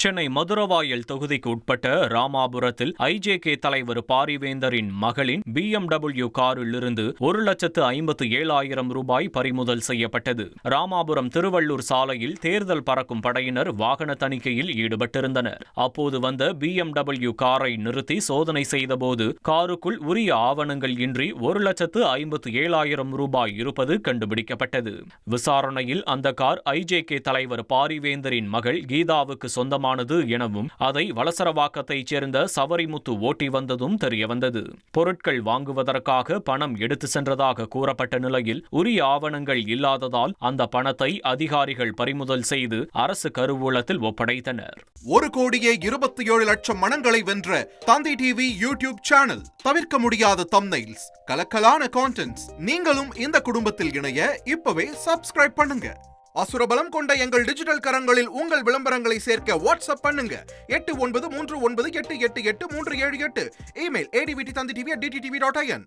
சென்னை மதுரவாயல் தொகுதிக்கு உட்பட்ட ராமாபுரத்தில் ஐஜேகே தலைவர் பாரிவேந்தரின் மகளின் BMW காரில் இருந்து 1,57,000 ரூபாய் பறிமுதல் செய்யப்பட்டது. ராமாபுரம் திருவள்ளூர் சாலையில் தேர்தல் பறக்கும் படையினர் வாகன தணிக்கையில் ஈடுபட்டிருந்தனர். அப்போது வந்த BMW காரை நிறுத்தி சோதனை செய்தபோது காருக்குள் உரிய ஆவணங்கள் இன்றி 1,57,000 ரூபாய் இருப்பது கண்டுபிடிக்கப்பட்டது. விசாரணையில் அந்த கார் ஐஜேகே தலைவர் பாரிவேந்தரின் மகள் கீதாவுக்கு சொந்தமான எனவும் அதை வலசரவாக்கத்தைச் சேர்ந்த சவரிமுத்து ஓட்டி வந்ததும் தெரியவந்தது. பொருட்கள் வாங்குவதற்காக பணம் எடுத்து சென்றதாக கூறப்பட்ட நிலையில் உரிய ஆவணங்கள் இல்லாததால் அந்த பணத்தை அதிகாரிகள் பறிமுதல் செய்து அரசு கருவூலத்தில் ஒப்படைத்தனர். 1,27,00,000 மனங்களை வென்ற தந்தி டிவி யூடியூப் சேனல். தவிர்க்க முடியாத தம்ப்நெயில்ஸ், கலக்கலான கான்டென்ட்ஸ். நீங்களும் இந்த குடும்பத்தில் இணைய இப்பவே சப்ஸ்கிரைப் பண்ணுங்க. அசுரபலம் கொண்ட எங்கள் டிஜிட்டல் கரங்களில் உங்கள் விளம்பரங்களை சேர்க்க வாட்ஸ்அப் பண்ணுங்க. 8939888838. Email advttv@dttv.in.